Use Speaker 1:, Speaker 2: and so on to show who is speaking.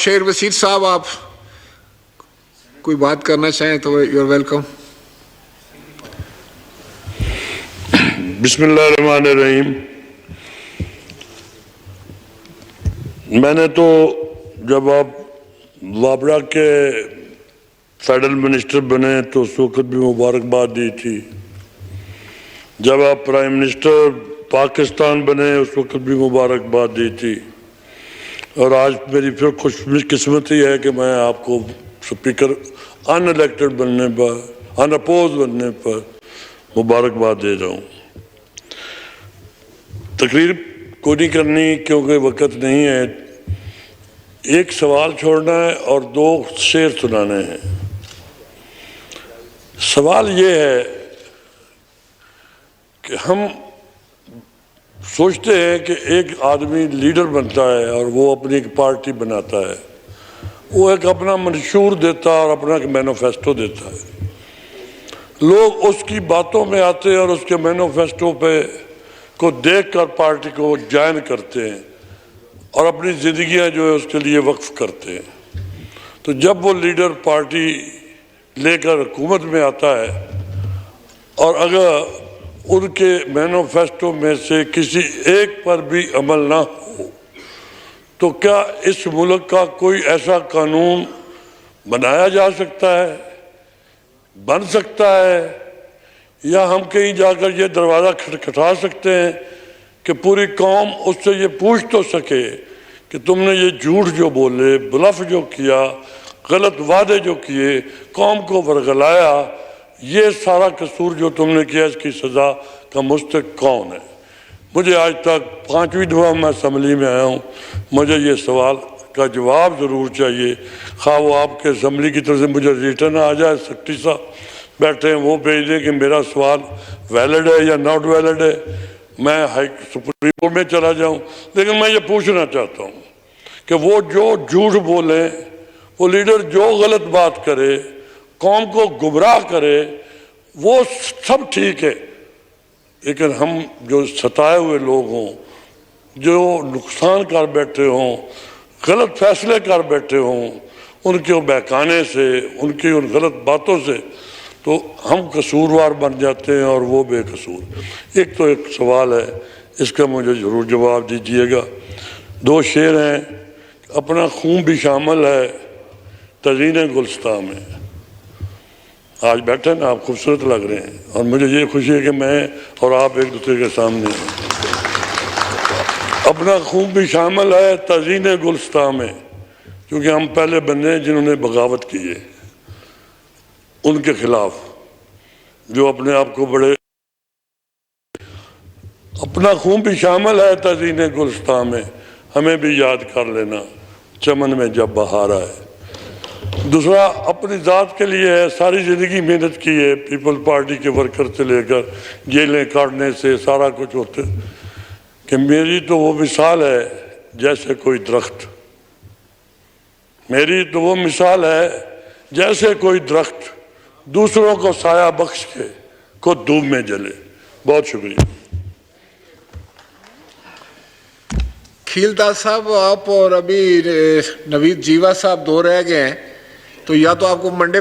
Speaker 1: शेर वसीर साहब, आप कोई बात करना चाहें तो यू आर वेलकम।
Speaker 2: बिस्मिल्लाहिर्रहमानिर्रहीम। मैंने तो जब आप वाबड़ा के फेडरल मिनिस्टर बने तो उस वक्त भी मुबारकबाद दी थी। जब आप प्राइम मिनिस्टर पाकिस्तान बने उस वक्त भी मुबारकबाद दी थी। और आज मेरी फिर खुशकिस्मती है कि मैं आपको स्पीकर अनइलेक्टेड बनने पर, अनअपोज बनने पर मुबारकबाद दे रहा हूँ। तकरीर को नहीं करनी क्योंकि वक्त नहीं है। एक सवाल छोड़ना है और 2 शेर सुनाने हैं। सवाल ये है कि हम सोचते हैं कि एक आदमी लीडर बनता है और वो अपनी एक पार्टी बनाता है, वो एक अपना मंशूर देता है और अपना एक मैनिफेस्टो देता है। लोग उसकी बातों में आते हैं और उसके मैनिफेस्टो पे को देखकर पार्टी को ज्वाइन करते हैं और अपनी ज़िंदगियां जो है उसके लिए वक्फ करते हैं। तो जब वो लीडर पार्टी लेकर हुकूमत में आता है और अगर उनके मैनिफेस्टो में से किसी एक पर भी अमल ना हो तो क्या इस मुल्क का कोई ऐसा कानून बनाया जा सकता है, बन सकता है, या हम कहीं जाकर ये दरवाज़ा खटखटा सकते हैं कि पूरी कौम उससे ये पूछ तो सके कि तुमने ये झूठ जो बोले, ब्लफ जो किया, गलत वादे जो किए, कौम को वरगलाया, ये सारा कसूर जो तुमने किया इसकी सज़ा का मुस्तहिक़ कौन है? मुझे आज तक 5वीं दफ़ा मैं असम्बली में आया हूँ, मुझे ये सवाल का जवाब ज़रूर चाहिए। खा वो आपके असम्बली की तरफ से मुझे रिटर्न आ जाए, सेक्रेटरी साहब बैठे हैं वो भेज दें कि मेरा सवाल वैलिड है या नॉट वैलिड है, मैं सुप्रीम कोर्ट में चला जाऊँ। लेकिन मैं ये पूछना चाहता हूँ कि वो जो झूठ बोले, वो लीडर जो गलत बात करे, कौम को गुमराह करे, वो सब ठीक है, लेकिन हम जो सताए हुए लोग हों, जो नुकसान कर बैठे हों, गलत फैसले कर बैठे हों, उनके बहकाने से, उनकी उन गलत बातों से तो हम कसूरवार बन जाते हैं और वो बेकसूर। एक तो एक सवाल है, इसका मुझे ज़रूर जवाब दीजिएगा। 2 शेर हैं। अपना खून भी शामिल है तज़ीन गुलस्तां में। आज बैठे ना, आप खूबसूरत लग रहे हैं और मुझे ये खुशी है कि मैं और आप एक दूसरे के सामने हैं। अपना खून भी शामिल है तज़ीन गुलस्तां में, क्योंकि हम पहले बंदे हैं जिन्होंने बगावत की है उनके खिलाफ, जो अपने आप को बड़े। अपना खून भी शामिल है तज़ीन गुलस्तां में, हमें भी याद कर लेना चमन में जब बहार आए। दूसरा अपनी ज़ात के लिए है, सारी ज़िंदगी मेहनत की है, पीपल पार्टी के वर्कर से लेकर जेलें काटने से सारा कुछ होते, कि मेरी तो वो मिसाल है जैसे कोई दरख्त, मेरी तो वो मिसाल है जैसे कोई दरख्त दूसरों को साया बख्श के खुद धूप में जले। बहुत शुक्रिया।
Speaker 1: खीलदास साहब, आप और अभी नवीद जीवा साहब 2 रह गए हैं, तो या तो आपको मंडे पे